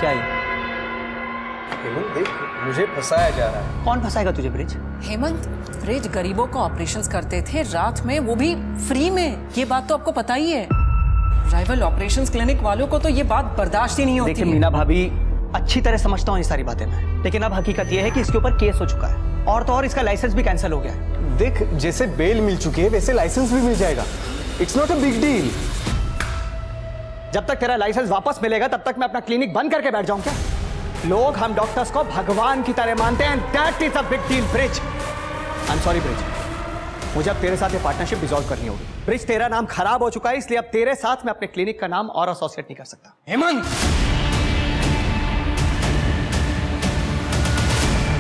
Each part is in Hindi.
क्या है? हेमंत देख, मुझे फंसाया जा रहा है। कौन फंसाएगा तुझे ब्रिज? हेमंत, ब्रिज गरीबों को ऑपरेशंस करते थे रात में, वो भी फ्री में। ये बात तो आपको पता ही है। राइवल ऑपरेशंस क्लिनिक वालों को तो ये बात बर्दाश्त ही नहीं होती। देखिए मीना भाभी, अच्छी तरह समझता हूँ ये सारी बातें मैं, लेकिन अब हकीकत ये है कि इसके ऊपर केस हो चुका है और तो और इसका लाइसेंस भी कैंसिल हो गया है। देख, जैसे बेल मिल चुकी है वैसे लाइसेंस भी मिल जाएगा। It's not a big deal. जब तक तेरा लाइसेंस वापस मिलेगा तब तक मैं अपना क्लिनिक बंद करके बैठ जाऊं क्या? लोग हम डॉक्टर्स को भगवान की तरह मानते हैं, that is a big deal bridge. I am sorry bridge, मुझे अब तेरे साथ ये पार्टनरशिप डिसॉल्व करनी होगी। ब्रिज, तेरा नाम खराब हो चुका है, इसलिए अब तेरे साथ मैं अपने क्लिनिक का नाम और एसोसिएट नहीं कर सकता। हेमंत,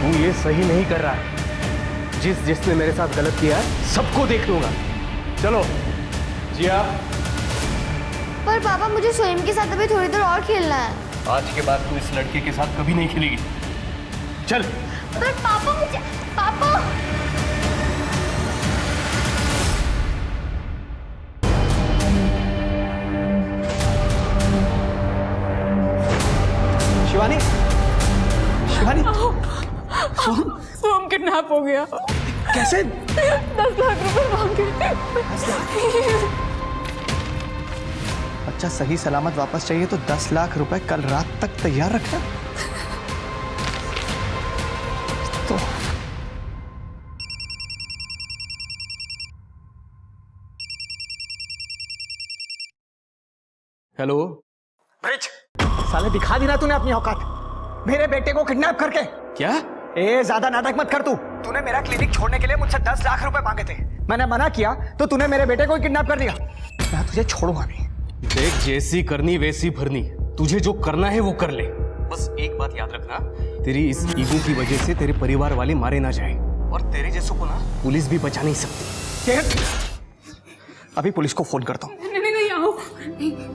तू ये सही नहीं कर रहा है। जिसने मेरे साथ गलत किया है सबको देख लूंगा। चलो जिया। पर पापा, मुझे सोहिम के साथ अभी थोड़ी देर और खेलना है। आज के बाद तू इस लड़के के साथ कभी नहीं खेलेगी। चल। पर पापा, मुझे पापा। शिवानी, शिवानी, सोम किडनैप हो गया। कैसे? 10 लाख रुपए मांगे। बच्चा सही सलामत वापस चाहिए तो 10 लाख रुपए कल रात तक तैयार रखना। तो हेलो ब्रिज, साले दिखा दी ना तूने अपनी औकात, मेरे बेटे को किडनैप करके। क्या? ए, ज्यादा नाटक मत कर तू। तूने मेरा क्लिनिक छोड़ने के लिए मुझसे 10 लाख रुपए मांगे थे, मैंने मना किया तो तूने मेरे बेटे को किडनैप कर दिया। मैं तुझे छोड़ूंगा नहीं। देख, जैसी करनी वैसी भरनी, तुझे जो करना है वो कर ले। बस एक बात याद रखना, तेरी इस ईगो की वजह से तेरे परिवार वाले मारे ना जाए, और तेरे जैसों को ना पुलिस भी बचा नहीं सकती। अभी पुलिस को फोन करता हूँ। नहीं, आओ।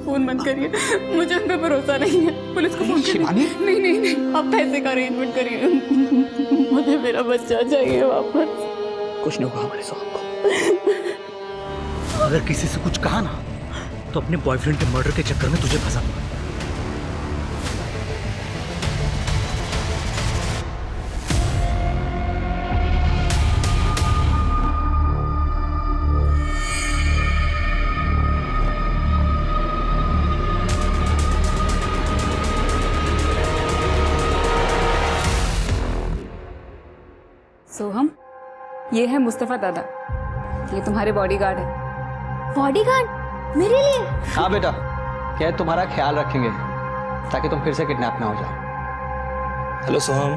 फोन बंद करिए, मुझे उन पे भरोसा नहीं है। पुलिस को फोन शिवानी? नहीं, आप पैसे का अरेंजमेंट करिए। मुझे मेरा बच्चा चाहिए वापस। कुछ नहीं होगा हमारे साहब को। अगर किसी से कुछ कहा ना तो अपने बॉयफ्रेंड के मर्डर के चक्कर में तुझे फंसा दूंगा। सोहम, ये है मुस्तफा दादा, ये तुम्हारे बॉडीगार्ड है। बॉडीगार्ड मेरे लिए? हाँ बेटा, क्या तुम्हारा ख्याल रखेंगे ताकि तुम फिर से किडनैप ना हो जाओ। हेलो सोहम।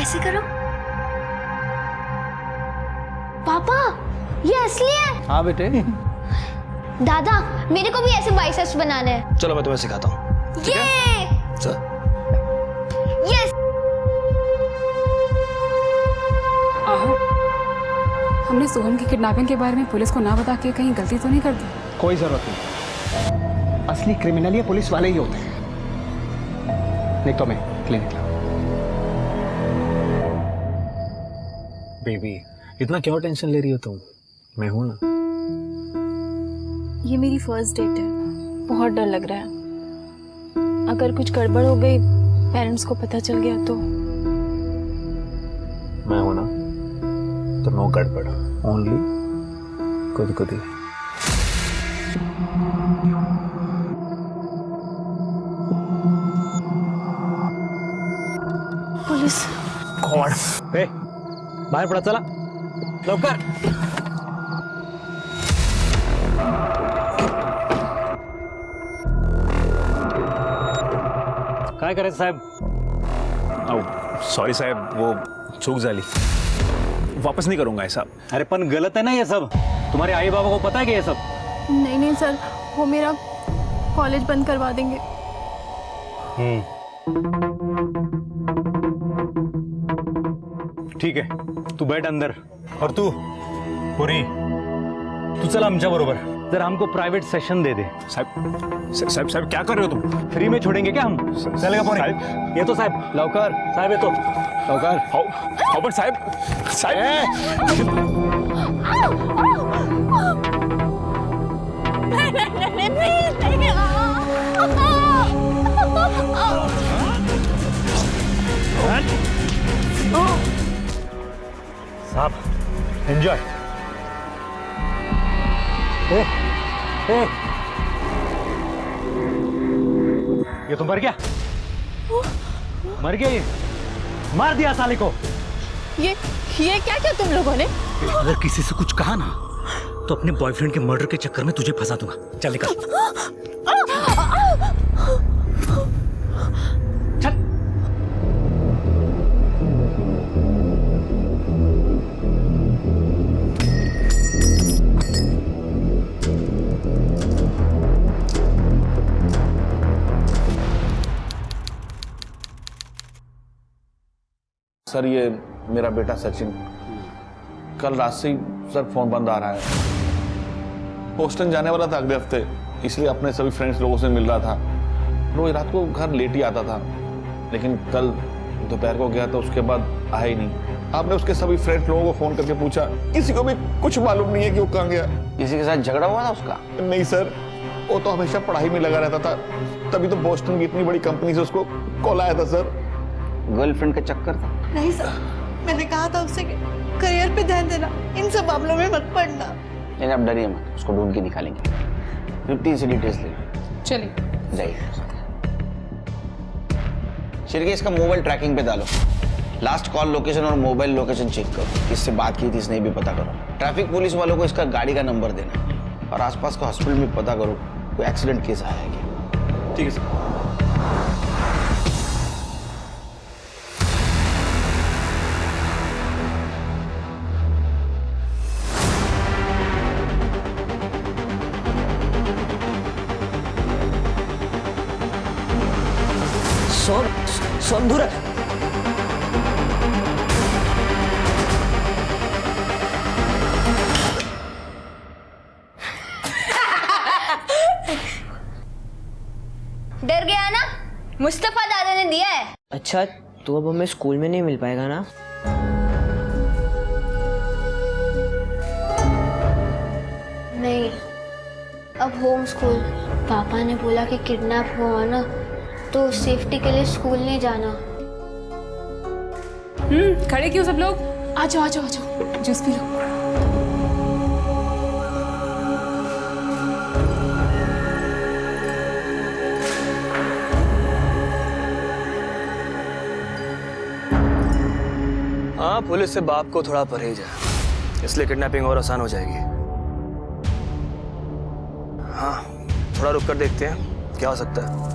ऐसे करो। पापा, ये असली है? हाँ बेटे। दादा, मेरे को भी ऐसे बाइसेप्स बनाने हैं। चलो मैं तुम्हें सिखाता हूँ। ये चल। यस। आहो, हमने सोहम की किडनैपिंग के बारे में पुलिस को ना बता के कहीं गलती तो नहीं कर दी? कोई जरूरत नहीं, असली क्रिमिनल ये पुलिस वाले ही होते हैं। नहीं तो मैं क्लिनिक लाऊं। बेबी, इतना क्यों टेंशन ले रही हो तुम? मैं हूं ना। ये मेरी फर्स्ट डेट है, बहुत डर लग रहा है। अगर कुछ गड़बड़ हो गई, पेरेंट्स को पता चल गया तो? मैं हूं ना, तो नो गड़बड़, ओनली खुद ही। पुलिस। गॉड, ए, बाहर पड़ा, चला लवकर। काय करायचं साहेब? सॉरी साहब, वो चूक झाली, वापस नहीं करूंगा ऐसा। अरे पण गलत है ना ये सब। तुम्हारे आई बाबा को पता है कि ये सब? नहीं सर, वो मेरा कॉलेज बंद करवा देंगे। ठीक है, तू बैठ अंदर, और तू पुरी, तू चल आमच्या बरोबर, जरा हमको प्राइवेट सेशन दे दे। साहब क्या कर रहे हो तुम? फ्री में छोड़ेंगे क्या हम? चलेगा पुरी? ये तो साहब, लवकर साहब ये तो लवकर। हाउ बट साहब नहीं। साहब एंजॉय। ये तो मर गया, मर गया, ये मार दिया साले को। ये क्या क्या तुम लोगों ने? अगर किसी से कुछ कहा ना तो अपने बॉयफ्रेंड के मर्डर के चक्कर में तुझे फंसा दूंगा। चल निकल। चल। सर ये मेरा बेटा सचिन, कल रात से ही सर फोन बंद आ रहा है। बोस्टन जाने वाला था अगले हफ्ते, इसलिए अपने सभी फ्रेंड्स लोगों से मिल रहा था। रोज रात को घर लेट ही आता था, लेकिन कल दोपहर को गया तो उसके बाद आया ही नहीं। आपने उसके सभी फ्रेंड्स लोगों को फोन करके पूछा, किसी को भी कुछ मालूम नहीं है कि वो कहाँ गया। किसी के साथ झगड़ा हुआ था उसका? नहीं सर, वो तो हमेशा पढ़ाई में लगा रहता था, तभी तो बोस्टन की इतनी बड़ी कंपनी से उसको कॉल आया था सर। गर्लफ्रेंड का चक्कर था? नहीं सर, मैंने कहा था उससे कि करियर पे ध्यान देना, इन सब मामलों में मत पड़ना। लेकिन आप डरिए मत, उसको ढूंढ के निकालेंगे। 50 से डिटेल्स ले लो। चलिए जाइए। शिरके इसका मोबाइल ट्रैकिंग पे डालो, लास्ट कॉल लोकेशन और मोबाइल लोकेशन चेक करो, किससे बात की थी इसने भी पता करो। ट्रैफिक पुलिस वालों को इसका गाड़ी का नंबर देना और आसपास का हॉस्पिटल में पता करो कोई एक्सीडेंट केस आया है क्या। ठीक है सर। सोनधुर डर गया ना? मुस्तफा दादा ने दिया है। अच्छा, तो अब हमें स्कूल में नहीं मिल पाएगा ना? नहीं, अब होम स्कूल। पापा ने बोला कि किडनैप हुआ ना तो सेफ्टी के लिए स्कूल नहीं जाना। खड़े क्यों सब लोग? आ जाओ आ जाओ आ जाओ, जूस पी लो। हाँ, पुलिस से बाप को थोड़ा परहेज है, इसलिए किडनैपिंग और आसान हो जाएगी। हाँ, थोड़ा रुक कर देखते हैं क्या हो सकता है।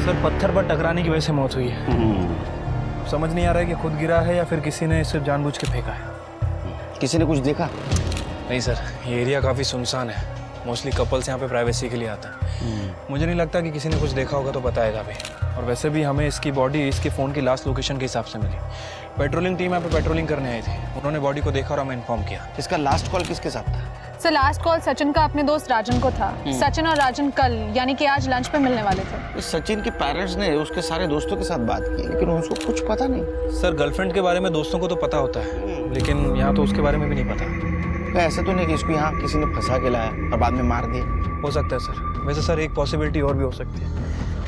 सर पत्थर पर टकराने की वजह से मौत हुई है। समझ नहीं आ रहा है कि खुद गिरा है या फिर किसी ने सिर्फ जानबूझ के फेंका है। किसी ने कुछ देखा? नहीं सर, ये एरिया काफ़ी सुनसान है, मोस्टली कपल्स यहाँ पे प्राइवेसी के लिए आता है। मुझे नहीं लगता कि किसी ने कुछ देखा होगा तो बताएगा भी। और वैसे भी हमें इसकी बॉडी इसके फ़ोन की लास्ट लोकेशन के हिसाब से मिली। पेट्रोलिंग टीम यहाँ पे पेट्रोलिंग करने आई थी, उन्होंने बॉडी को देखा और हमें इन्फॉर्म किया। इसका लास्ट कॉल किसके साथ था? सर लास्ट कॉल सचिन का अपने दोस्त राजन को था। सचिन और राजन कल यानी कि आज लंच पे मिलने वाले थे। इस सचिन के पेरेंट्स ने उसके सारे दोस्तों के साथ बात की, लेकिन उसको कुछ पता नहीं। सर गर्लफ्रेंड के बारे में दोस्तों को तो पता होता है, लेकिन यहाँ तो उसके बारे में भी नहीं पता। ऐसा तो नहीं कि इसको यहाँ किसी ने फंसा के लाया और बाद में मार दिया? हो सकता है सर। वैसे सर एक पॉसिबिलिटी और भी हो सकती है।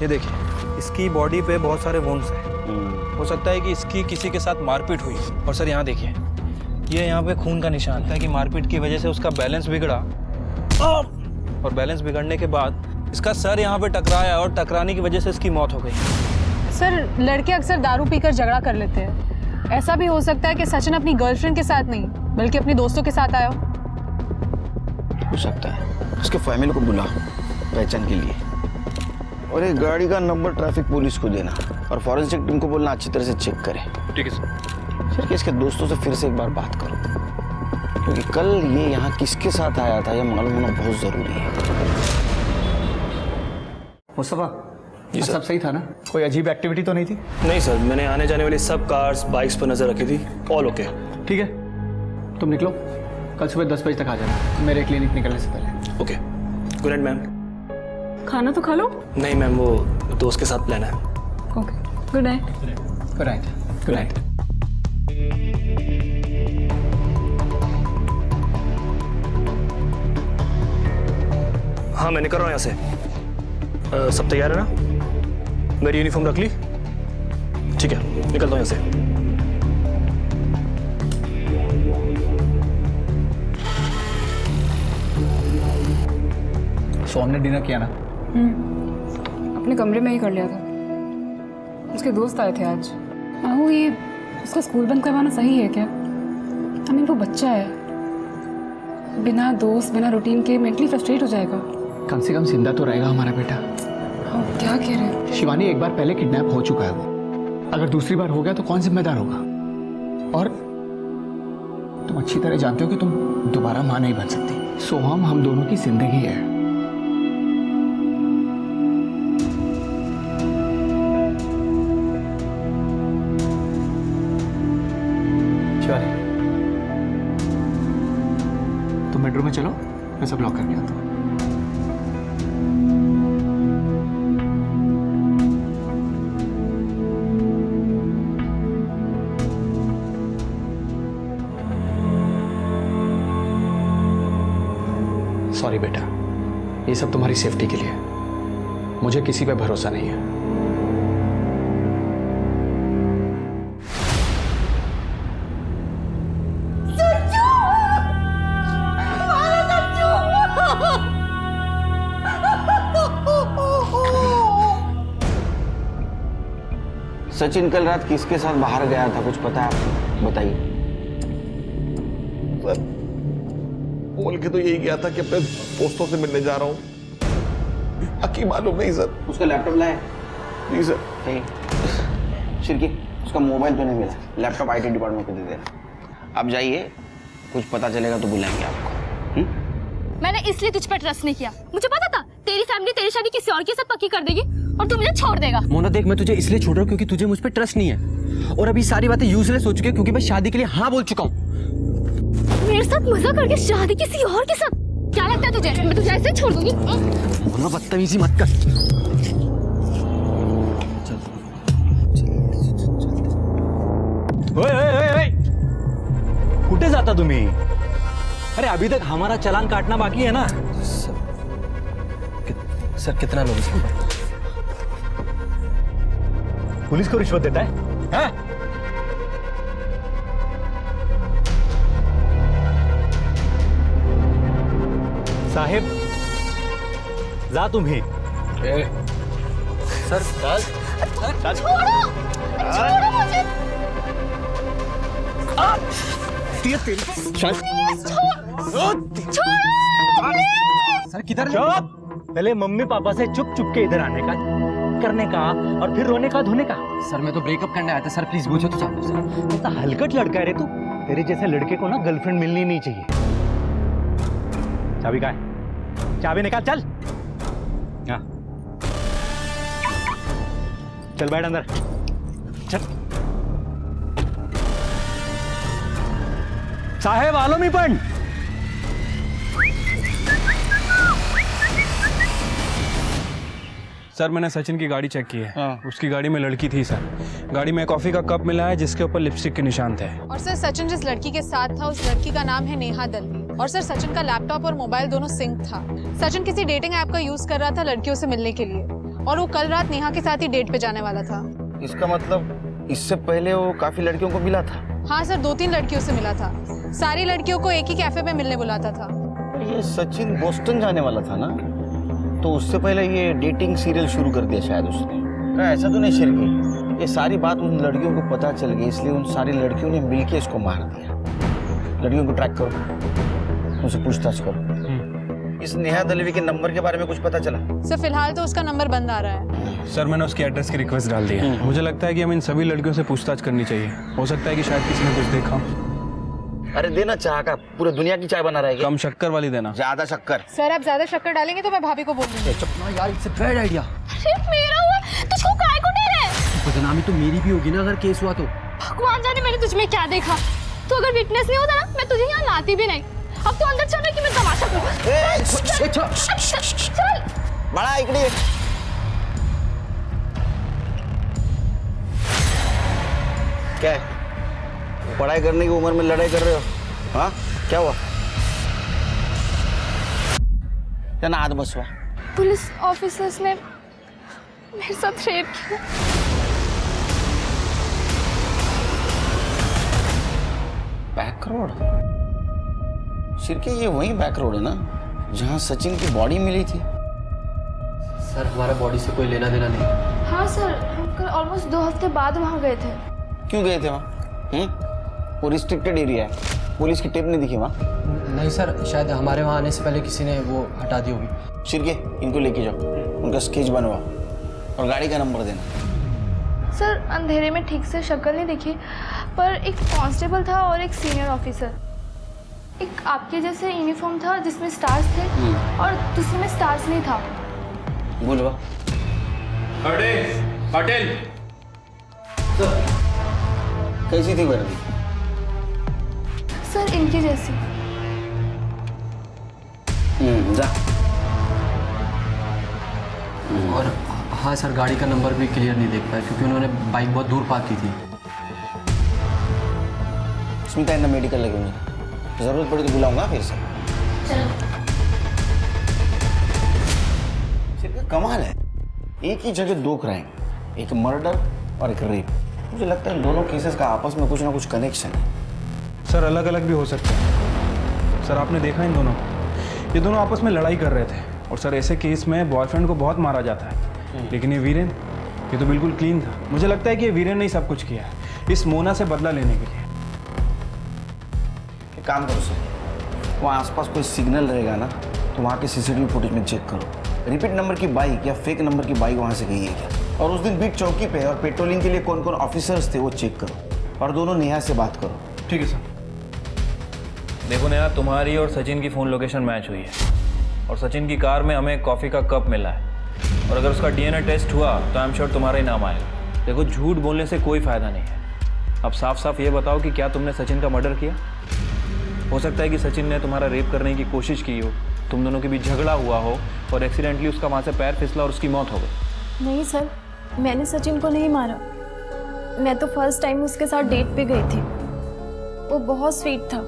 ये देखिए, इसकी बॉडी पे बहुत सारे वुंड्स हैं। हो सकता है कि इसकी किसी के साथ मारपीट हुई। और सर यहाँ देखिए, ये यहाँ पे खून का निशान था कि मारपीट की वजह से उसका बैलेंस बिगड़ा और बैलेंस बिगड़ने के बाद इसका सर यहाँ पे टकराया और टकराने की वजह से इसकी मौत हो गई। सर लड़के अक्सर दारू पीकर झगड़ा कर लेते हैं। ऐसा भी हो सकता है कि सचिन अपनी गर्लफ्रेंड के साथ नहीं बल्कि अपने दोस्तों के साथ आया हो सकता है। उसके फैमिली को बुला पहचान के लिए, और एक गाड़ी का नंबर ट्रैफिक पुलिस को देना और फॉरेंसिक टीम को बोलना अच्छी तरह से चेक करे। ठीक है सर। सर कि इसके दोस्तों से फिर से एक बार बात करो, क्योंकि कल ये यहाँ किसके साथ आया था ये मालूम होना बहुत जरूरी है। मुस्तफा, ये सब सही था ना? कोई अजीब एक्टिविटी तो नहीं थी? नहीं सर, मैंने आने जाने वाली सब कार्स बाइक्स पर नजर रखी थी, ऑल ओके। ठीक है, तुम निकलो, कल सुबह 10 बजे तक आ जाना मेरे क्लिनिक निकलने से पहले। Okay, good night ma'am. खाना तो खा लो। नहीं मैम, वो दोस्त के साथ प्लान है। Okay, good night. Good night. Good night. हाँ मैं निकल रहा हूँ यहाँ से। सब तैयार है ना? मेरी यूनिफॉर्म रख ली? ठीक है, निकलता हूँ यहाँ से। सो हमने डिनर किया ना? अपने कमरे में ही कर लिया था। उसके दोस्त आए थे आज। आहू, ये उसका स्कूल बंद करवाना सही है क्या? आई मीन वो बच्चा है, बिना दोस्त बिना रूटीन के मेंटली फ्रस्ट्रेट हो जाएगा। कम से कम जिंदा तो रहेगा हमारा बेटा। हाँ, क्या कह रहे हैं? शिवानी, एक बार पहले किडनैप हो चुका है वो। अगर दूसरी बार हो गया तो कौन जिम्मेदार होगा? और तुम अच्छी तरह जानते हो कि तुम दोबारा मां नहीं बन सकती। सोहम हम दोनों की जिंदगी है। शिवानी, तुम बेडरूम में चलो, मैं सब लॉक करके आता हूँ। सॉरी बेटा, ये सब तुम्हारी सेफ्टी के लिए। मुझे किसी पे भरोसा नहीं है। सचिन कल रात किसके साथ बाहर गया था, कुछ पता है आपको? बताइए। बोल के तो यही गया था कि अपने दोस्तों से मिलने जा रहा हूँ। बाकी मालूम नहीं सर। उसका लैपटॉप लाया? जी सर। नहीं शिरकी, उसका मोबाइल तो नहीं मिला। लैपटॉप आईटी डिपार्टमेंट को दे देना। आप जाइए, कुछ पता चलेगा तो बुलाएंगे आपको। मैंने इसलिए तुझ पर ट्रस्ट नहीं किया। मुझे पता था तेरी फैमिली तेरी शादी किसी और के साथ पक्की कर देगी और तू मुझे छोड़ देगा। मोना देख, मैं तुझे इसलिए छोड़ रहा हूँ क्योंकि तुझे मुझ पर ट्रस्ट नहीं है, और अभी सारी बातें यूजलेस हो चुकी है क्योंकि मैं शादी के लिए हाँ बोल चुका हूँ। मेरे साथ मजा करके शादी किसी और के साथ? क्या लगता है तुझे मैं तुझे ऐसे ही छोड़ दूंगी? मोना बदतमीजी मत कर। कुठे जाता तुम्ही? अरे अभी तक हमारा चालान काटना बाकी है ना। सर कितना लोग इसको? पुलिस को रिश्वत देता है? हाँ? साहेब जा तुम्ही। सर छोड़ो मुझे। सर किधर? पहले मम्मी पापा से चुप चुप के इधर आने का, करने का और फिर रोने का धोने का। सर मैं तो ब्रेकअप करने आया था सर, प्लीज पूछो तो चाहते सर। ऐसा हलकट लड़का है रे तू। तेरे जैसे लड़के को ना गर्लफ्रेंड मिलनी नहीं चाहिए। चाबी कहाँ है? चाबी निकाल, चल। हाँ चल बैठ अंदर, चल। साहेब आलो मी पण। सर मैंने सचिन की गाड़ी चेक की है। उसकी गाड़ी में लड़की थी सर। गाड़ी में कॉफी का कप मिला है जिसके ऊपर लिपस्टिक के निशान थे। और सर सचिन जिस लड़की के साथ था उस लड़की का नाम है नेहा दलवी। और सर सचिन का लैपटॉप और मोबाइल दोनों सिंक था। सचिन किसी डेटिंग ऐप का यूज कर रहा था लड़कियों से मिलने के लिए, और वो कल रात नेहा के साथ ही डेट पे जाने वाला था। इसका मतलब इससे पहले वो काफी लड़कियों को मिला था? हाँ सर, 2-3 लड़कियों से मिला था। सारी लड़कियों को एक ही कैफे में मिलने बुलाता था। ये सचिन बोस्टन जाने वाला था ना, तो उससे पहले ये डेटिंग सीरियल शुरू कर दिया शायद उसने। ऐसा तो नहीं शिरकी, ये सारी बात उन लड़कियों को पता चल गई, इसलिए उन सारी लड़कियों ने मिलके इसको मार दिया। लड़कियों को ट्रैक करो, उनसे पूछताछ करो। इस नेहा दलवी के नंबर के बारे में कुछ पता चला? सर फिलहाल तो उसका नंबर बंद आ रहा है। सर मैंने उसकी एड्रेस की रिक्वेस्ट डाल दी है। मुझे लगता है कि हम इन सभी लड़कियों से पूछताछ करनी चाहिए। हो सकता है कि शायद किसी ने कुछ देखा। अरे देना चाह का, पूरे दुनिया की चाय बना रहेगी। कम शक्कर वाली देना। ज्यादा शक्कर? सर आप ज्यादा शक्कर डालेंगे तो मैं भाभी को बोल दूंगी। यार इट्स अ बैड आइडिया। सिर्फ मेरा हुआ, तुझको काय को दे रहे? बदनामी तो मेरी भी होगी ना अगर केस हुआ तो। भगवान जाने मैंने तुझ में क्या देखा। तो अगर विटनेस नहीं होता ना मैं तुझे यहाँ लाती भी नहीं। अब तो अंदर चल कि मैं तमाशा करूँ। चल बड़ा इकड़ी। क्या है? पढ़ाई करने की उम्र में लड़ाई कर रहे हो? हाँ क्या हुआ? त्यांना आत बसवा. पुलिस ऑफिसर्स ने मेरे साथ रेप किया. Back road? शिरके, ये वही बैक रोड है ना जहाँ सचिन की बॉडी मिली थी? सर हमारा बॉडी से कोई लेना देना नहीं. हाँ सर, हम कल ऑलमोस्ट 2 हफ्ते बाद वहाँ गए थे. क्यों गए थे वहाँ? वो रिस्ट्रिक्टेड एरिया है, पुलिस की टेप नहीं दिखी वहाँ? नहीं सर, शायद हमारे वहाँ आने से पहले किसी ने वो हटा दी होगी. शिरके, इनको लेके जाओ, उनका स्केच बनवाओ और गाड़ी का नंबर देना. सर अंधेरे में ठीक से शक्ल नहीं दिखी, पर एक कांस्टेबल था और एक सीनियर ऑफिसर. एक आपके जैसे यूनिफॉर्म था जिसमें स्टार्स थे और दूसरे में स्टार्स नहीं था. बोलवा. पटेल. कैसी थी वर्दी? सर इनकी जैसी. जा. और हाँ सर, गाड़ी का नंबर भी क्लियर नहीं देख पाया क्योंकि उन्होंने बाइक बहुत दूर पार्क की थी. स्मिता, इन्हें मेडिकल लगे मुझे, जरूरत पड़ी तो बुलाऊंगा फिर से. सिर्फ कमाल है, एक ही जगह 2 क्राइम, एक मर्डर और एक रेप. मुझे लगता है दोनों केसेस का आपस में कुछ ना कुछ कनेक्शन है. सर अलग अलग भी हो सकते हैं. सर आपने देखा इन दोनों को, ये दोनों आपस में लड़ाई कर रहे थे. और सर ऐसे केस में बॉयफ्रेंड को बहुत मारा जाता है, लेकिन ये वीरेन, ये तो बिल्कुल क्लीन था. मुझे लगता है कि ये वीरेन ने ही सब कुछ किया है इस मोना से बदला लेने के लिए. एक काम करो सर, वहाँ आसपास कोई सिग्नल रहेगा ना तो वहाँ के सीसीटीवी फुटेज में चेक करो. रिपीट नंबर की बाइक या फेक नंबर की बाइक वहाँ से गई है क्या, और उस दिन बीट चौकी पे और पेट्रोलिंग के लिए कौन कौन ऑफिसर्स थे वो चेक करो. और दोनों नेहा से बात करो. ठीक है सर. देखो नेहा, तुम्हारी और सचिन की फ़ोन लोकेशन मैच हुई है और सचिन की कार में हमें कॉफ़ी का कप मिला है. और अगर उसका डीएनए टेस्ट हुआ तो आई एम श्योर तुम्हारा ही नाम आएगा. देखो, झूठ बोलने से कोई फ़ायदा नहीं है. अब साफ साफ ये बताओ कि क्या तुमने सचिन का मर्डर किया? हो सकता है कि सचिन ने तुम्हारा रेप करने की कोशिश की हो, तुम दोनों के बीच झगड़ा हुआ हो और एक्सीडेंटली उसका वहाँ से पैर फिसला और उसकी मौत हो गई. नहीं सर, मैंने सचिन को नहीं मारा. मैं तो फर्स्ट टाइम उसके साथ डेट पे गई थी. वो बहुत स्वीट था,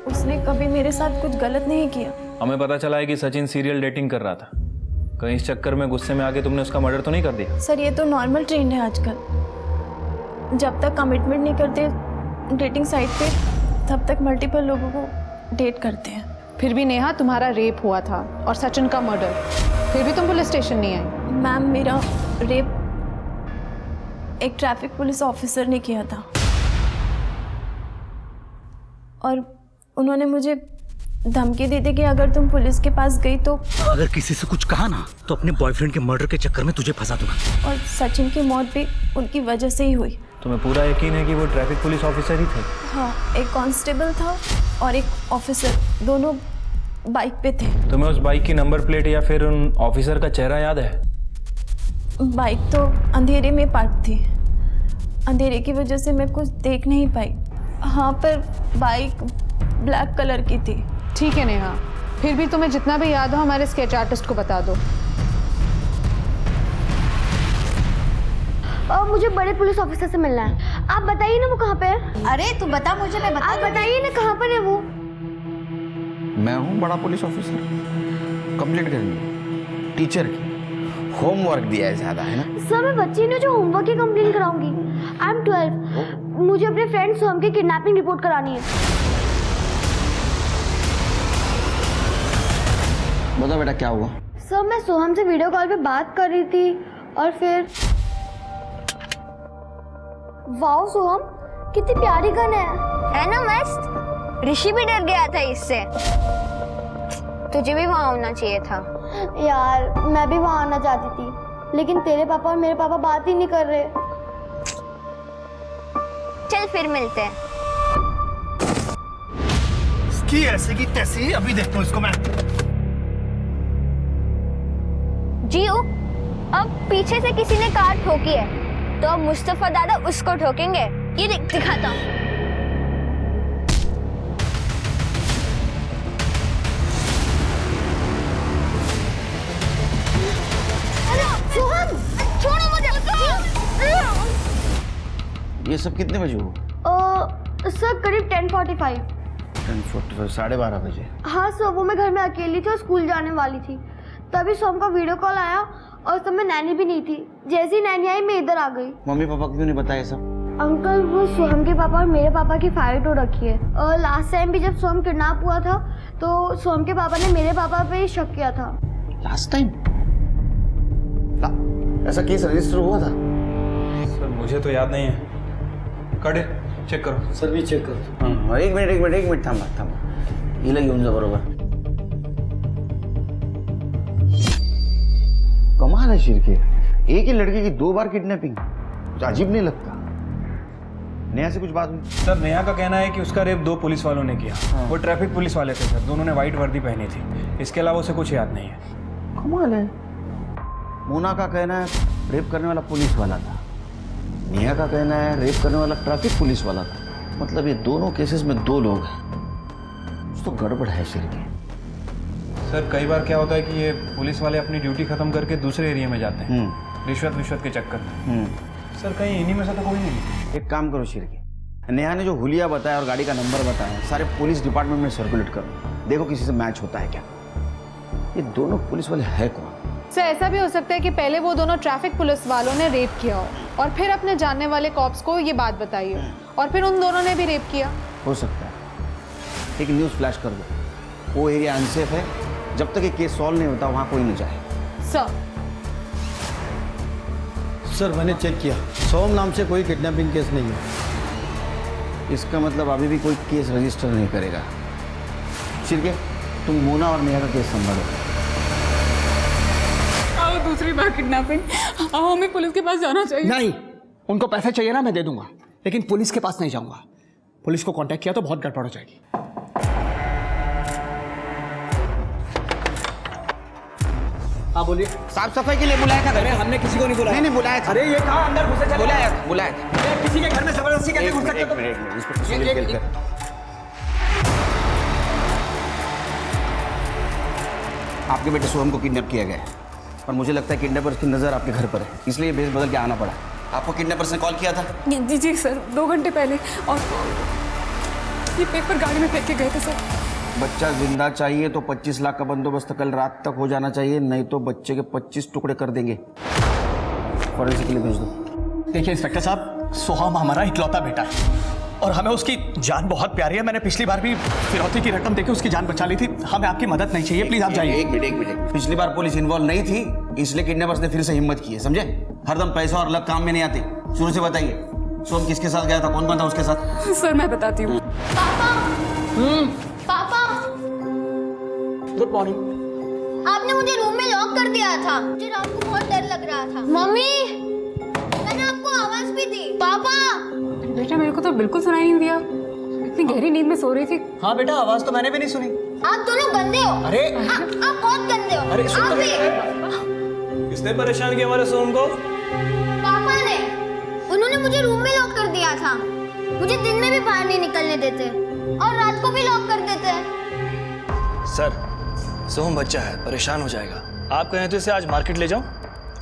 उसने कभी मेरे साथ कुछ गलत नहीं किया. हमें पता चला है कि सचिन सीरियल डेटिंग कर रहा था. कहीं इस चक्कर में गुस्से में आके तुमने उसका मर्डर तो नहीं कर दिया? सर ये तो नॉर्मल ट्रेंड है आजकल. जब तक कमिटमेंट नहीं करते डेटिंग साइट पे, तब तक मल्टीपल लोगों को डेट करते हैं. फिर भी नेहा, तुम्हारा रेप हुआ था और सचिन का मर्डर, फिर भी तुम पुलिस स्टेशन नहीं आई. मैम, मेरा रेप एक ट्रैफिक पुलिस ऑफिसर ने किया था और उन्होंने मुझे धमकी दी थी कि अगर तुम पुलिस के पास गई तो अगर किसी से कुछ कहा ना तो अपने बॉयफ्रेंड के मर्डर के चक्कर में तुझे फंसा दूंगा. और सचिन की मौत भी उनकी वजह से ही हुई. तुम्हें पूरा यकीन है कि वो ट्रैफिक पुलिस ऑफिसर ही थे? हाँ, एक कांस्टेबल था और एक ऑफिसर, दोनों बाइक पे थे. तुम्हें उस बाइक की नंबर प्लेट या फिर उन ऑफिसर का चेहरा याद है? बाइक तो अंधेरे में पार्क थी, अंधेरे की वजह से मैं कुछ देख नहीं पाई. हाँ, पर बाइक ब्लैक कलर की थी. ठीक है नेहा, फिर भी तुम्हें जितना भी याद हो हमारे स्केच आर्टिस्ट को बता दो. मुझे बड़े पुलिस ऑफिसर से मिलना है. आप बताइए ना वो कहाँ पे है. अरे तू बता मुझे, मैं बता. आप बताइए ना कहाँ पर है वो. मैं हूँ बड़ा पुलिस ऑफिसर. कंप्लेंट करनी टीचर की, होमवर्क दिया है ज़्यादा, है ना? सर मैं बच्ची नहीं जो होमवर्क की कंप्लेन कराऊंगी. I am 12. मुझे अपने फ्रेंड सोहम की किडनैपिंग रिपोर्ट करानी है. बता बेटा क्या हुआ? सर मैं सोहम से वीडियो कॉल पे बात कर रही थी और फिर वाओ सोहम, कितनी प्यारी गन है ना मस्त. ऋषि भी डर गया था इससे. तुझे भी वहाँ होना चाहिए था. यार मैं भी वहाँ आना चाहती थी, लेकिन तेरे पापा और मेरे पापा बात ही नहीं कर रहे. चल फिर मिलते हैं. इसकी ऐसे की तैसी अभी देखता हूँ इसको मैं. जियो, अब पीछे से किसी ने कार ठोकी है तो अब मुस्तफा दादा उसको ठोकेंगे. ये दिखाता हूँ. सोहम, छोड़ो मुझे. ये सब कितने बजे हुआ? सर करीब 10:45. 10:45 12:30 बजे। हाँ सर, वो मैं घर में अकेली थी और स्कूल जाने वाली थी। तभी सोम का वीडियो कॉल आया और उस समय नैनी भी नहीं थी। जैसी नैनी आई मैं इधर आ गई। मम्मी पापा को क्यों नहीं बताया सब? अंकल, वो सोहम के पापा और मेरे पापा की फाइट हो रखी है। और लास्ट टाइम भी जब सोहम किडनैप हुआ था तो सोहम के पापा ने मेरे पापा पे ही शक किया था। लास्ट टाइम ऐसा केस रजिस्टर हुआ था? सर मुझे तो याद नहीं है। कड़े चेक करो। सर भी चेक करो। हाँ, एक मिनिट थांबा। हिला घेऊन जा बरोबर। कमाल है शिरके, एक ही लड़के की 2 बार किडनैपिंग, कुछ अजीब नहीं लगता? नेहा से कुछ बात हुई? सर नेहा का कहना है कि उसका रेप 2 पुलिस वालों ने किया। वो ट्रैफिक पुलिस वाले थे सर, दोनों ने वाइट वर्दी पहनी थी। इसके अलावा उसे कुछ याद नहीं है। कमाल है। मोना का कहना है रेप करने वाला पुलिस वाला था, नेहा का कहना है रेप करने वाला ट्रैफिक पुलिस वाला था। मतलब ये दोनों केसेस में 2 लोग हैं। कुछ तो गड़बड़ है शिरके। सर कई बार क्या होता है कि ये पुलिस वाले अपनी ड्यूटी खत्म करके दूसरे एरिया में जाते हैं रिश्वत के चक्कर में। सर कहीं इन्हीं में से तो कोई नहीं? एक काम करो शिरके, नेहा ने जो हुलिया बताया और गाड़ी का नंबर बताया सारे पुलिस डिपार्टमेंट में सर्कुलेट करो, देखो किसी से मैच होता है क्या। ये दोनों पुलिस वाले है कौन? सर ऐसा भी हो सकता है कि पहले वो दोनों ट्रैफिक पुलिस वालों ने रेप किया हो और फिर अपने जानने वाले कॉप्स को ये बात बताई हो और फिर उन दोनों ने भी रेप किया। हो सकता है। एक न्यूज़ फ्लैश कर दो, वो एरिया अनसेफ है, जब तक ये केस सॉल्व नहीं होता वहां कोई नहीं जाए। सर मैंने चेक किया, सोम नाम से कोई किडनैपिंग केस नहीं है। इसका मतलब अभी भी कोई केस रजिस्टर नहीं करेगा। शिरके, तुम मोना और नेहा का केस संभालो। आओ दूसरी बार किडनैपिंग, आओ हमें पुलिस के पास जाना चाहिए। नहीं, उनको पैसे चाहिए ना, मैं दे दूंगा, लेकिन पुलिस के पास नहीं जाऊंगा। पुलिस को कांटेक्ट किया तो बहुत गड़बड़ हो जाएगी। हाँ बोलिए। साफ सफाई के लिए बुलाया था? अरे हमने किसी को नहीं बुलाया। नहीं बुलाया था। अरे ये कहाँ अंदर घुसे चले? बुलाया था। किसी के घर में जबरदस्ती कैसे घुस सकते हो? एक मिनट, इंस्पेक्टर सुनील केलकर। आपके बेटे सोहम को किडनैप किया गया है और मुझे लगता है किडनैपर्स की नज़र आपके घर पर है, इसलिए भेस बदल के आना पड़ा। आपको किडनैपर्स ने कॉल किया था? जी सर, 2 घंटे पहले, और ये पेपर गाड़ी में फेंक के गए थे सर। बच्चा जिंदा चाहिए तो 25 लाख का बंदोबस्त कल रात तक हो जाना चाहिए, नहीं तो बच्चे के 25 टुकड़े कर देंगे। फॉरेंसिक के लिए भेज दो। देखिए इंस्पेक्टर साहब, सोहम हमारा इकलौता बेटा है और हमें उसकी जान बहुत प्यारी है। मैंने पिछली बार भी फिरौती की रकम देकर उसकी जान बचा ली थी। हमें आपकी मदद नहीं चाहिए, प्लीज आप जाइए। एक मिनट। पिछली बार पुलिस इन्वॉल्व नहीं थी, इसलिए किडनैपर्स ने फिर से हिम्मत की है, समझे? हरदम पैसा और लक काम में नहीं आते। शुरू से बताइए, सोहम किसके साथ गया था, कौन कौन था उसके साथ? सर मैं बताती हूँ। पापा, गुड मॉर्निंग। आपने मुझे रूम में लॉक कर दिया था। मुझे रात को बहुत डर लग रहा था। मम्मी, मैंने आपको आवाज भी दी। पापा। बेटा मेरे को तो बिल्कुल सुनाई नहीं दिया, इतनी गहरी नींद में सो रही थी। हाँ बेटा, आवाज तो मैंने भी नहीं सुनी। आप दोनों गंदे हो। अरे आप बहुत गंदे हो। अरे सुन आप तो भी। किसने परेशान किया हमारे सोहम को? पापा ने। उन्होंने मुझे रूम में लॉक कर दिया था। मुझे दिन में भी बाहर नहीं निकलने देते और रात को भी लॉक कर देते। सर सोहम बच्चा है, परेशान हो जाएगा। आप कहें तो इसे आज मार्केट ले जाऊं,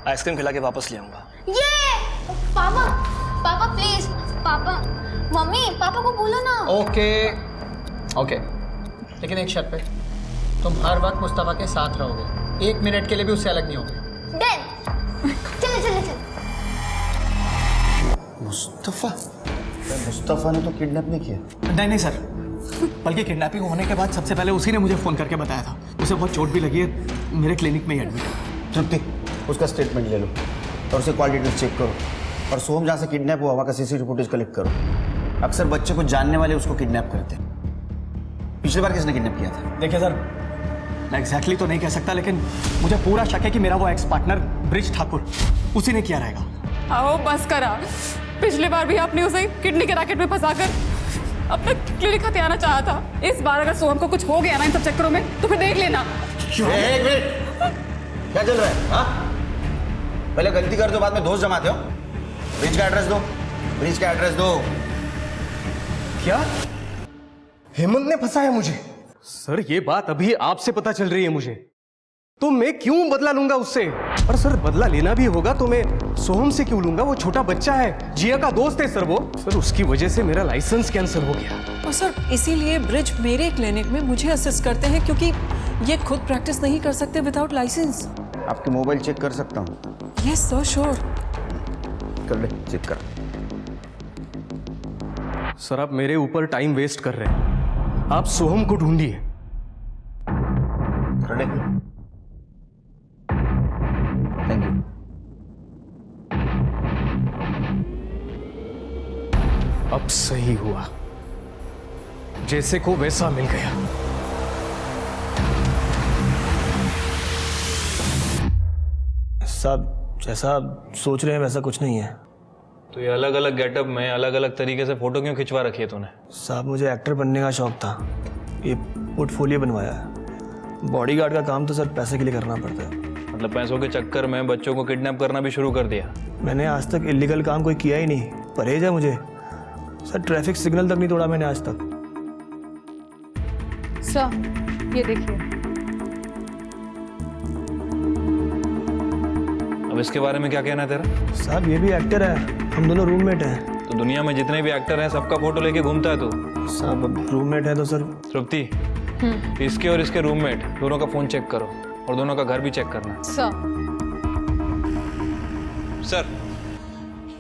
आइसक्रीम खिला के वापस ले आऊंगा। ये पापा प्लीज, पापा, मम्मी पापा को बोलो ना। ओके, लेकिन एक शर्त पे, तुम हर वक्त मुस्तफा के साथ रहोगे, 1 मिनट के लिए भी उससे अलग नहीं होगे। डन। चलो। मुस्तफा ने तो किडनैप नहीं किया। नहीं सर, बल्कि किडनैपिंग होने के बाद सबसे पहले उसी ने मुझे फ़ोन करके बताया था। उसे बहुत चोट भी लगी है, मेरे क्लिनिक में ही एडमिट है। तृप्ति, उसका स्टेटमेंट ले लो और उसे कॉल डिटेल्स चेक करो और सोहम जहाँ से किडनैप हुआ वहाँ का CCTV फुटेज कलेक्ट करो। अक्सर बच्चे को जानने वाले उसको किडनैप करते हैं। पिछली बार किसने किडनैप किया था? देखिए सर, मैं एग्जैक्टली तो नहीं कह सकता, लेकिन मुझे पूरा शक है कि मेरा वो एक्स पार्टनर ब्रिज ठाकुर उसी ने किया रहेगा। आओ बस करा, पिछली बार भी आपने उसे किडनी के रैकेट में फंसाकर अपना क्लिनिक हथियाना चाहा था। इस बार अगर सोहम को कुछ हो गया ना इन सब चक्करों में तो फिर देख लेना। एक मिनट, क्या चल रहा है? हाँ, पहले गलती कर दो, बाद में दोस्त जमाते हो। ब्रिज का एड्रेस दो। क्या हेमंत ने फंसाया मुझे? सर ये बात अभी आपसे पता चल रही है मुझे। तो मैं क्यों बदला लूंगा उससे? और सर बदला लेना भी होगा तो मैं सोहम से क्यों लूंगा? वो छोटा बच्चा है, जिया का दोस्त है सर वो। सर उसकी वजह से मेरा लाइसेंस कैंसिल हो गया। और सर इसीलिए ब्रिज मेरे क्लिनिक में मुझे असिस्ट करते हैं, क्योंकि ये खुद प्रैक्टिस नहीं कर सकते विदाउट लाइसेंस। आपके मोबाइल चेक कर सकता हूँ? Yes sir, sure. कर ले, चेक कर। सर आप मेरे ऊपर टाइम वेस्ट कर रहे हैं। आप सोहम को ढूंढिए। कर ले। Thank you. अब सही हुआ, जैसे को वैसा मिल गया। साहब जैसा आप सोच रहे हैं वैसा कुछ नहीं है। तो ये अलग अलग गेटअप में अलग अलग तरीके से फोटो क्यों खिंचवा रखी है तूने? साहब मुझे एक्टर बनने का शौक था, ये पोर्टफोलियो बनवाया है। बॉडीगार्ड का काम तो सर पैसे के लिए करना पड़ता है। मतलब पैसों के चक्कर में बच्चों को किडनैप करना भी शुरू कर दिया? मैंने आज तक इलीगल काम कोई किया ही नहीं, परहेज है मुझे। सर ट्रैफिक सिग्नल तक नहीं तोड़ा मैंने आज तक। सर ये देखिए। अब इसके बारे में क्या कहना है तेरा? साहब ये भी एक्टर है, हम दोनों रूममेट हैं। तो दुनिया में जितने भी एक्टर हैं सबका फोटो लेके घूमता है तू? साहब अब रूममेट है तो सर। तृप्ति, इसके और इसके रूममेट दोनों का फोन चेक करो और दोनों का घर भी चेक करना। सर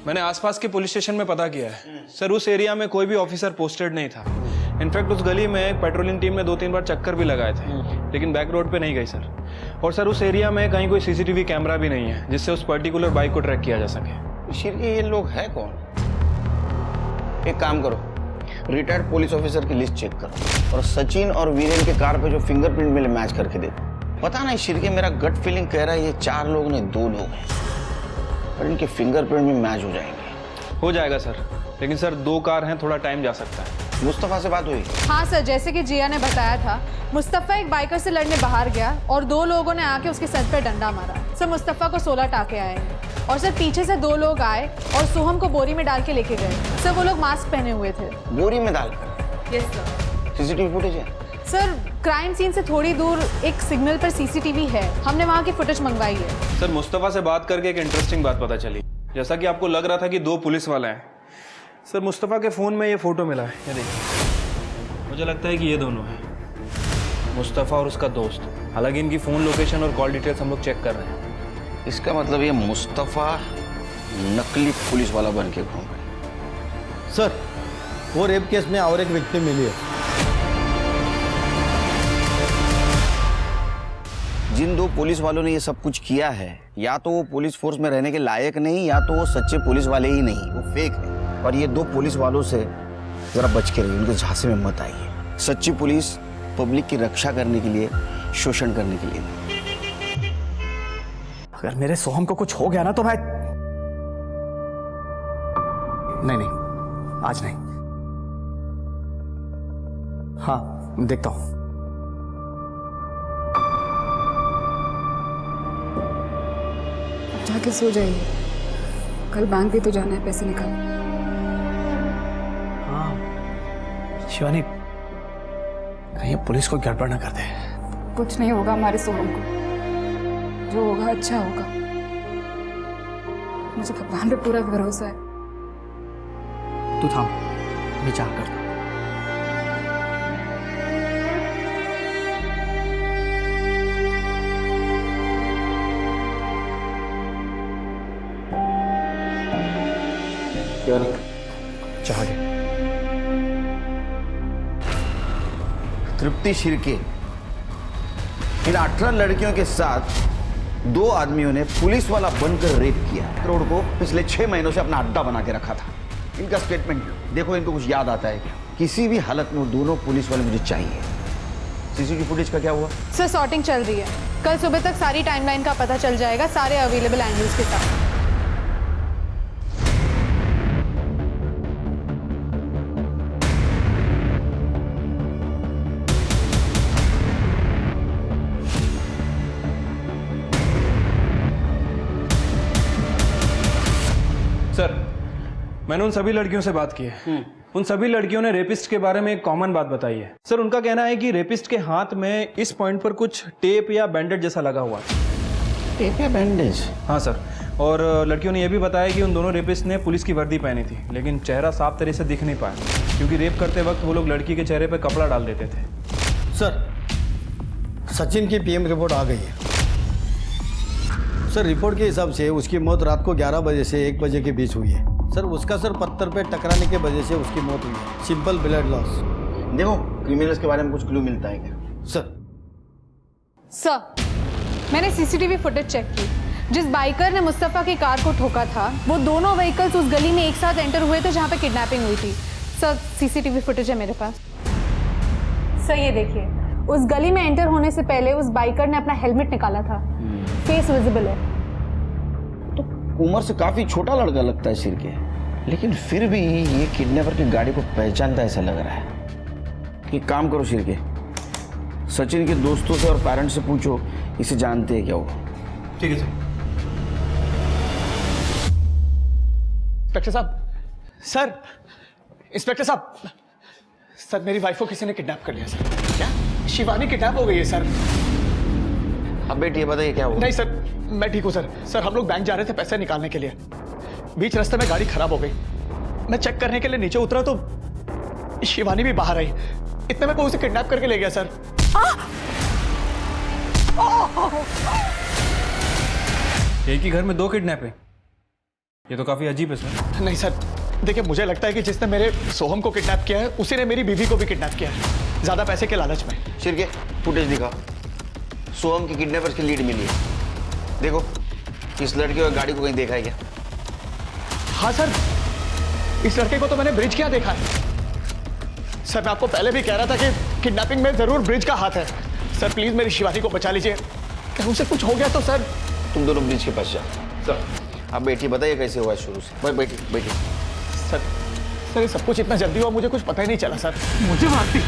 मैंने आसपास के पुलिस स्टेशन में पता किया है सर, उस एरिया में कोई भी ऑफिसर पोस्टेड नहीं था। इनफैक्ट उस गली में एक पेट्रोलिंग टीम ने 2-3 बार चक्कर भी लगाए थे, लेकिन बैक रोड पे नहीं गई सर। और सर उस एरिया में कहीं कोई सीसीटीवी कैमरा भी नहीं है जिससे उस पर्टिकुलर बाइक को ट्रैक किया जा सके। शिर के ये लोग हैं कौन? एक काम करो, रिटायर्ड पुलिस ऑफिसर की लिस्ट चेक करो और सचिन और वीरेन के कार पे जो फिंगरप्रिंट मिले मैच करके देखो। पता नहीं शिर के, मेरा गट फीलिंग कह रहा है ये 4 लोग नहीं 2 लोग हैं, और इनके फिंगरप्रिंट भी मैच हो जाएंगे। हो जाएगा सर, लेकिन सर 2 कार हैं, थोड़ा टाइम जा सकता है। मुस्तफा से बात हुई? हाँ सर, जैसे कि जिया ने बताया था, मुस्तफा एक बाइकर से लड़ने बाहर गया और 2 लोगों ने आके उसके सर पे डंडा मारा। सर मुस्तफा को 16 टाके आएंगे और सर पीछे से 2 लोग आए और सोहम को बोरी में डाल के लेके गए। सर वो लोग मास्क पहने हुए थे। बोरी में डालकर? Yes sir. सीसीटीवी फुटेज है? सर क्राइम सीन से थोड़ी दूर एक सिग्नल पर सीसीटीवी है, हमने वहाँ की फुटेज मंगवाई है। सर मुस्तफा से बात करके एक इंटरेस्टिंग बात पता चली। जैसा कि आपको लग रहा था कि 2 पुलिस वाले हैं, सर मुस्तफा के फ़ोन में ये फ़ोटो मिला है, ये देखिए। मुझे लगता है कि ये दोनों हैं, मुस्तफा और उसका दोस्त। हालांकि इनकी फ़ोन लोकेशन और कॉल डिटेल्स हम लोग चेक कर रहे हैं। इसका मतलब ये मुस्तफा नकली पुलिस वाला बन के घूम रहा है। सर वो रेप केस में और एक व्यक्ति मिली है। जिन 2 पुलिस वालों ने ये सब कुछ किया है, या तो वो पुलिस फोर्स में रहने के लायक नहीं, या तो वो सच्चे पुलिस वाले ही नहीं, वो फेक है। और ये 2 पुलिस वालों से जरा बच के रहिए, उनके झांसे में मत आइए। सच्ची पुलिस पब्लिक की रक्षा करने के लिए, शोषण करने के लिए नहीं। अगर मेरे सोहम को कुछ हो गया ना तो मैं नहीं, आज नहीं। हाँ देखता हूं। जाके सो जाइए, कल बैंक भी तो जाना है पैसे निकाल। हाँ शिवानी, कहीं पुलिस को गड़बड़ ना कर दे। कुछ नहीं होगा हमारे सोहम को, जो होगा अच्छा होगा। मुझे भगवान पे पूरा भरोसा है। तू थाम, मैं चाह कर। चाह गए। तृप्ति शिर्के इन 18 लड़कियों के साथ 2 आदमियों ने पुलिस वाला बनकर रेप किया। करोड़ को पिछले 6 महीनों से अपना अड्डा बना के रखा था। इनका स्टेटमेंट देखो, इनको कुछ याद आता है क्या? किसी भी हालत में दोनों पुलिस वाले मुझे चाहिए। सीसीटीवी फुटेज का क्या हुआ? सर सॉर्टिंग चल रही है, कल सुबह तक सारी टाइमलाइन का पता चल जाएगा, सारे अवेलेबल एंगल्स के साथ। सर मैंने उन सभी लड़कियों से बात की है, उन सभी लड़कियों ने रेपिस्ट के बारे में एक कॉमन बात बताई है। सर उनका कहना है कि रेपिस्ट के हाथ में इस पॉइंट पर कुछ टेप या बैंडेज जैसा लगा हुआ है। टेप या बैंडेज? हाँ सर, और लड़कियों ने यह भी बताया कि उन दोनों रेपिस्ट ने पुलिस की वर्दी पहनी थी, लेकिन चेहरा साफ तरह से दिख नहीं पाया क्योंकि रेप करते वक्त वो लोग लड़की के चेहरे पर कपड़ा डाल देते थे। सर सचिन की पीएम रिपोर्ट आ गई है। सर रिपोर्ट के हिसाब से उसकी मौत रात को 11 बजे से 1 बजे के बीच हुई है। सर उसका सर पत्थर पे टकराने की वजह से उसकी मौत हुई है। Simple blood loss. देखो क्रिमिनल्स के बारे में कुछ क्लू मिलता है क्या? सर मैंने सीसीटीवी फुटेज चेक की। जिस बाइकर ने मुस्तफ़ा की कार को ठोका था वो दोनों व्हीकल्स उस गली में एक साथ एंटर हुए थे जहाँ पे किडनैपिंग हुई थी। सर सीसीटीवी फुटेज है मेरे पास। सर ये देखिए, उस गली में एंटर होने से पहले उस बाइकर ने अपना हेलमेट निकाला था। फेस विजिबल है। तो उम्र से काफी छोटा लड़का लगता है सिर के, लेकिन फिर भी ये किडनैपर की गाड़ी को पहचानता ऐसा लग रहा है। कि काम करो सिर के, सचिन के दोस्तों से और पेरेंट्स से पूछो इसे जानते हैं क्या वो। ठीक है सर। इंस्पेक्टर साहब, सर इंस्पेक्टर साहब, सर मेरी वाइफ को किसी ने किडनैप कर लिया सर। क्या? शिवानी किडनैप हो गई है सर। अब बेटी ये बताइए क्या हुआ? नहीं सर, मैं ठीक हूँ सर। सर हम लोग बैंक जा रहे थे पैसे निकालने के लिए, बीच रास्ते में गाड़ी खराब हो गई। मैं चेक करने के लिए नीचे उतरा तो शिवानी भी बाहर आई। इतने में कोई उसे किडनैप करके ले गया सर। एक ही घर में 2 किडनैपिंग, ये तो काफी अजीब है सर। नहीं सर, देखिए मुझे लगता है कि जिसने मेरे सोहम को किडनैप किया है उसी ने मेरी बीवी को भी किडनैप किया है, ज्यादा पैसे के लालच में। सिर के फुटेज दिखा, सोहम की किडनैपर्स की लीड मिली है। देखो इस लड़के और गाड़ी को कहीं देखा है क्या? हाँ सर, इस लड़के को तो मैंने ब्रिज क्या देखा है। सर मैं आपको पहले भी कह रहा था कि किडनैपिंग में जरूर ब्रिज का हाथ है। सर प्लीज मेरी शिवानी को बचा लीजिए, कहीं उसे कुछ हो गया तो सर। तुम दोनों ब्रिज के पास जाओ। सर अब बेटी बताइए कैसे हुआ शुरू से? भाई बेटी बेटी। सर ये सब कुछ इतना जल्दी हुआ, मुझे कुछ पता ही नहीं चला सर। मुझे मारती।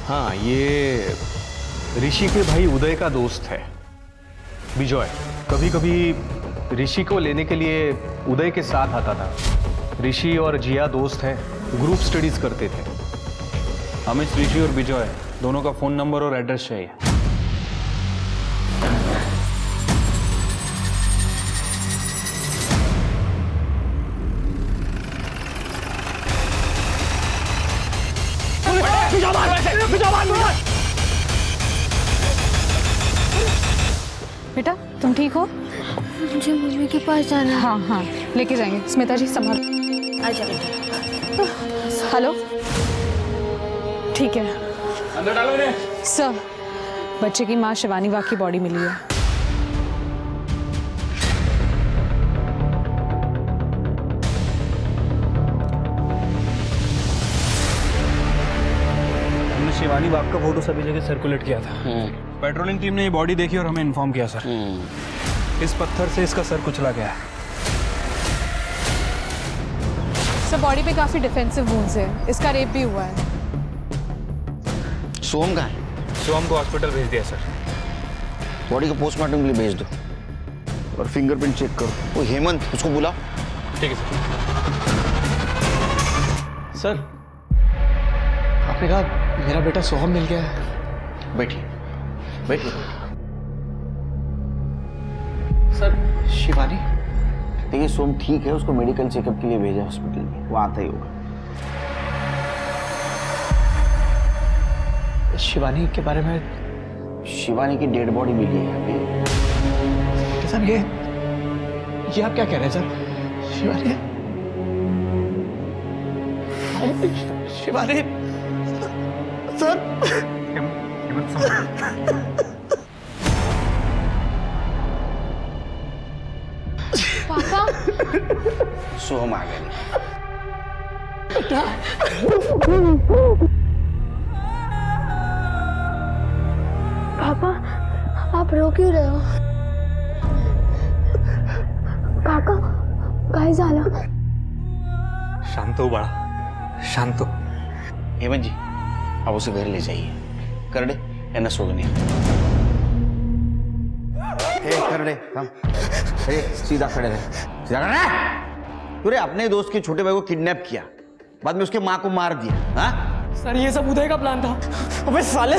हाँ, ये ऋषि के भाई उदय का दोस्त है विजय। कभी कभी ऋषि को लेने के लिए उदय के साथ आता था। ऋषि और जिया दोस्त हैं, ग्रुप स्टडीज करते थे। हमें ऋषि और विजय दोनों का फोन नंबर और एड्रेस चाहिए। बेटा तुम ठीक हो? मुझे मम्मी के पास जाना है। हाँ हाँ लेके जाएंगे। स्मिता जी संभाल। अच्छा बेटा। हेलो, ठीक है अंदर डालो इन्हें। सर। बच्चे की माँ शिवानी वाघ की बॉडी मिली है। हमने शिवानी बाग का फोटो सभी जगह सर्कुलेट किया था। पेट्रोलिंग टीम ने ये बॉडी देखी और हमें इन्फॉर्म किया सर। इस पत्थर से इसका सर कुचला गया है। सर बॉडी पे काफी डिफेंसिव वुंड्स है, इसका रेप भी हुआ है। सोहम कहाँ है? सोहम को हॉस्पिटल भेज दिया सर। बॉडी को पोस्टमार्टम के लिए भेज दो और फिंगरप्रिंट चेक करो। वो हेमंत, उसको बुलाओ। ठीक है सर। सर आपने कहा मेरा बेटा सोहम मिल गया है। बैठिए बैठिए। सर शिवानी? देखिए सोहम ठीक है, उसको मेडिकल चेकअप के लिए भेजा हॉस्पिटल में, वो आता ही होगा। शिवानी के बारे में? शिवानी की डेड बॉडी मिली है अभी। सर ये आप क्या कह रहे हैं सर? शिवानी शिवानी सर। पापा सोहम आ गया। पापा आप रो क्यों रहे हो? काका काय झालं? शांत हो बड़ा, शांत हो। हेमंत जी, आप उसे घर ले जाइए। करडे यांना सोडून या। करडे थांब, सीधा खड़े रहे, सीधा खड़े रहे। तूने अपने दोस्त के छोटे भाई को किडनैप किया, बाद में उसके माँ को मार दिया। हाँ सर ये सब उदय का प्लान था। अबे साले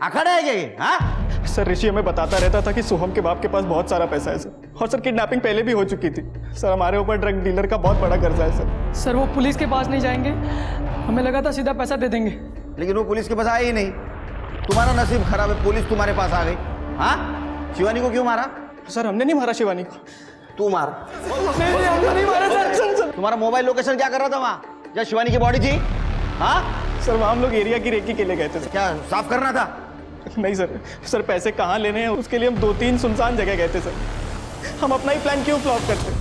अखड़ा है क्या ये? हाँ सर ऋषि हमें बताता रहता था कि सोहम के बाप के पास बहुत सारा पैसा है सर, और सर किडनैपिंग पहले भी हो चुकी थी सर। हमारे ऊपर ड्रग डीलर का बहुत बड़ा कर्जा है सर। सर वो पुलिस के पास नहीं जाएंगे, हमें लगा था सीधा पैसा दे देंगे। लेकिन वो पुलिस के पास आया ही नहीं। तुम्हारा नसीब खराब है, पुलिस तुम्हारे पास आ गई। हाँ शिवानी को क्यों मारा? सर हमने नहीं मारा शिवानी को। तू मार। हमने नहीं मारा सर। तुम्हारा मोबाइल लोकेशन क्या कर रहा था वहाँ जहाँ शिवानी की बॉडी थी? हाँ सर वहाँ हम लोग एरिया की रेकी के लिए गए थे सर। क्या साफ करना था? नहीं सर, सर पैसे कहाँ लेने हैं उसके लिए हम 2-3 सुनसान जगह गए थे सर। हम अपना ही प्लान क्यों फ्लॉप करते?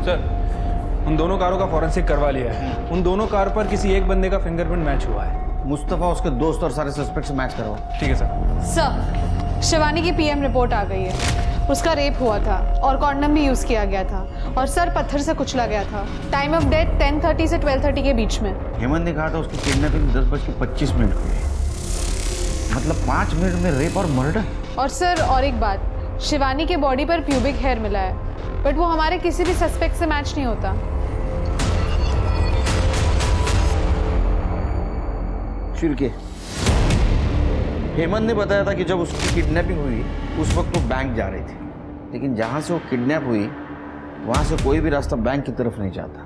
सर उन दोनों कारों का फॉरेंसिक करवा लिया है। उन दोनों कार पर किसी एक बंदे का फिंगरप्रिंट मैच हुआ है। मुस्तफा उसके दोस्त और सारे सस्पेक्ट से मैच करवाओ। ठीक है सर। सर शिवानी की पीएम रिपोर्ट आ गई है। उसका रेप हुआ था और कॉन्डम भी यूज किया गया था, और सर पत्थर से कुचला गया था। टाइम ऑफ डेथ 10:30 से 12:30 के बीच में। हेमंत ने कहा था उसकी किडनैपिंग 10:25 हुई है, मतलब 5 मिनट में रेप और मर्डर। और सर और एक बात, शिवानी के बॉडी पर प्यूबिक हेयर मिला है, बट वो हमारे किसी भी सस्पेक्ट से मैच नहीं होता। शिरके, हेमंत ने बताया था कि जब उसकी किडनैपिंग हुई उस वक्त वो बैंक जा रही थी, लेकिन जहाँ से वो किडनैप हुई वहाँ से कोई भी रास्ता बैंक की तरफ नहीं जाता।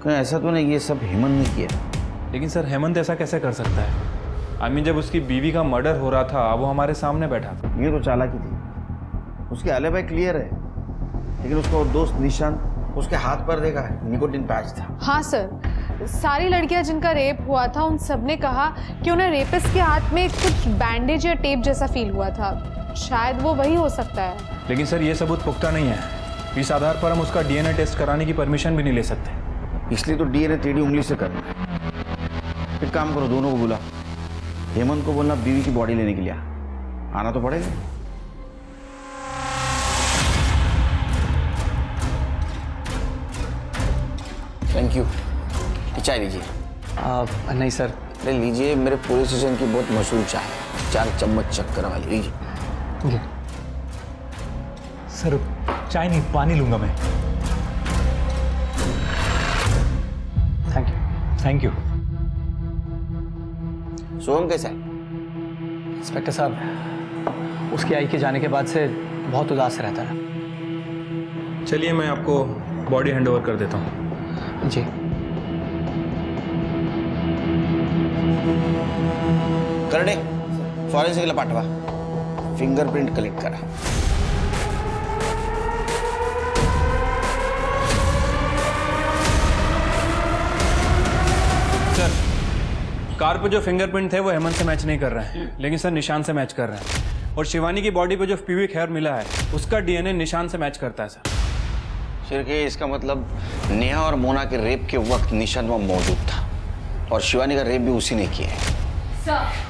कहीं ऐसा तो नहीं ये सब हेमंत ने किया? लेकिन सर हेमंत ऐसा कैसे कर सकता है? आई मीन जब उसकी बीवी का मर्डर हो रहा था वो हमारे सामने बैठा था। ये तो चालाकी थी। उसके एलिबाई क्लियर है, लेकिन उसका वो दोस्त निशांत उसके हाथ पर देखा है निकोटिन पैच था। हाँ सर, सारी लड़कियां जिनका रेप हुआ था उन सब ने कहा कि उन्हें रेपिस्ट के हाथ में कुछ बैंडेज या टेप जैसा फील हुआ था। शायद वो वही हो सकता है। लेकिन सर ये सबूत पुख्ता नहीं है। इस आधार पर हम उसका डीएनए टेस्ट कराने की परमिशन भी नहीं ले सकते। इसलिए तो डीएनए टेढ़ी उंगली से करना है। एक काम करो, दोनों को बुला। हेमंत को बोलना बीवी की बॉडी लेने के लिए आना तो पड़ेगा। Thank you. चाय लीजिए। नहीं सर। अरे लीजिए, मेरे पुलिस स्टेशन की बहुत मशहूर चाय, 4 चम्मच शक्कर वाली। लीजिए। सर चाय नहीं, पानी लूंगा मैं। Thank you. Thank you. Soham कैसा है? इंस्पेक्टर साहब उसकी आई के जाने के बाद से बहुत उदास रहता है। चलिए मैं आपको बॉडी हैंड ओवर कर देता हूँ। जी। करडे फॉरेन्सिकला पाठवा, फिंगरप्रिंट कलेक्ट करा। सर कार पे जो फिंगरप्रिंट थे वो हेमंत से मैच नहीं कर रहे हैं, लेकिन सर निशान से मैच कर रहे हैं। और शिवानी की बॉडी पे जो प्यूबिक हेयर मिला है उसका डीएनए निशान से मैच करता है सर। शिरके, इसका मतलब नेहा और मोना के रेप के वक्त निशांत वहाँ मौजूद था, और शिवानी का रेप भी उसी ने किया है। सर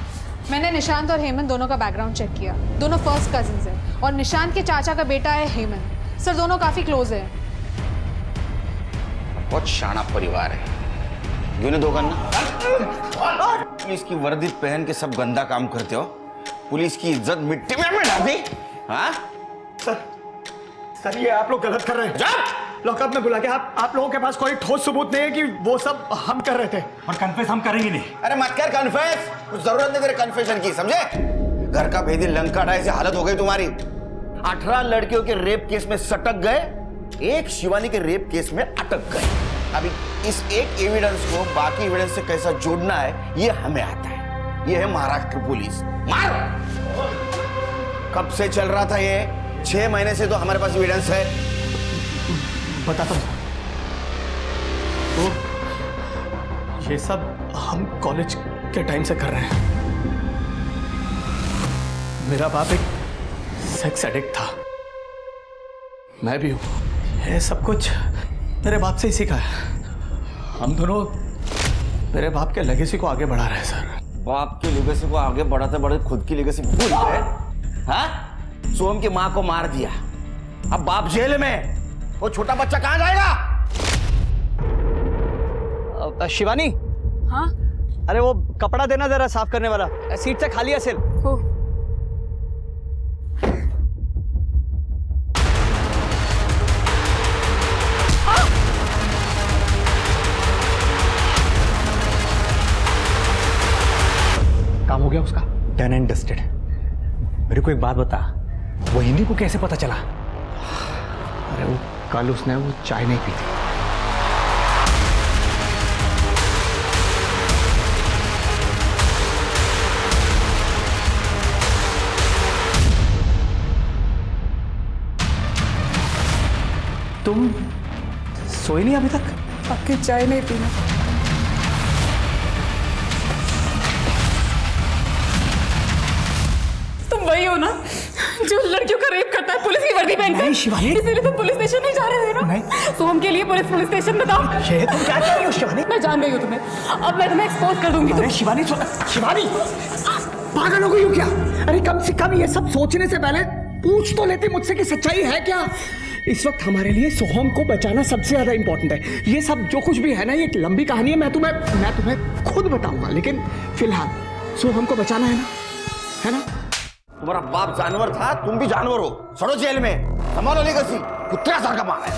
मैंने निशांत और हेमंत दोनों का बैकग्राउंड चेक किया। दोनों फर्स्ट कजिन्स हैं, और निशांत के चाचा का बेटा है हेमंत। सर दोनों काफी क्लोज है। बहुत शाना परिवार है। क्यों नहीं दो करना? पुलिस की वर्दी पहन के सब गंदा काम करते हो, पुलिस की इज्जत मिट्टी में डाल दी। हाँ सर ये आप लोग गलत कर रहे हैं। लॉकअप में बुला के आप लोगों के पास कोई ठोस सबूत नहीं है कि वो सब हम कर रहे थे। और कन्फेस हम करेंगे नहीं। अरे मत कर कन्फेस, कुछ जरूरत नहीं तेरे कन्फेशन की, समझे? घर का भेदी लंका ढाई से हालत हो गई तुम्हारी। 18 लड़कियों के रेप केस में सटक गए, एक शिवानी के रेप केस में अटक गए। अभी इस एक एविडेंस को बाकी एविडेंस से कैसा जोड़ना है ये हमें आता है। ये है महाराष्ट्र पुलिस। मार! कब से चल रहा था ये? 6 महीने से तो हमारे पास एविडेंस है। बताता हूँ। तो ये सब हम कॉलेज के टाइम से कर रहे हैं। मेरा बाप एक सेक्स एडिक्ट था, मैं भी हूँ। ये सब कुछ मेरे बाप से ही सीखा है। हम दोनों मेरे बाप के लेगेसी को आगे बढ़ा रहे हैं सर। बाप की लेगेसी को आगे बढ़ाते बढ़ाते खुद की लेगेसी भूल गए। हाँ? सोहम की माँ को मार दिया, अब बाप जेल में, वो छोटा बच्चा कहां जाएगा? शिवानी, हाँ अरे वो कपड़ा देना जरा साफ करने वाला, सीट से खाली है सिर। हो काम हो गया उसका, डन एंड डस्टेड। मेरे को एक बात बता, वो हिंदी को कैसे पता चला? अरे वो कल उसने वो चाय नहीं पी थी। तुम सोए नहीं अभी तक? आपकी चाय नहीं पीना। तुम वही हो ना जो लड़कियों का रेप करता है पुलिस की वर्दी पहनकर? शिवानी। इसीलिए तुम पुलिस स्टेशन नहीं जा रहे थे ना? सोहम के लिए पुलिस स्टेशन बताओ। ये तुम क्या कर रही हो शिवानी? मैं जान गई हूँ तुम्हें, अब मैं तुम्हें एक्सपोज कर दूंगी। अरे शिवानी, शिवानी पागल हो गई हो क्या? अरे कम से कम ये सब सोचने से पहले पूछ तो लेते मुझसे कि सच्चाई है क्या। इस वक्त हमारे लिए सोहम को बचाना सबसे ज्यादा इंपॉर्टेंट है। ये सब जो कुछ भी है ना, ये एक लंबी कहानी है, मैं तुम्हें खुद बताऊंगा, लेकिन फिलहाल सोहम को बचाना है ना? तुम्हारा बाप जानवर था, तुम भी जानवर हो। सड़ो जेल में, संभालो लेगेसी, कुत्ते सारखा मार है।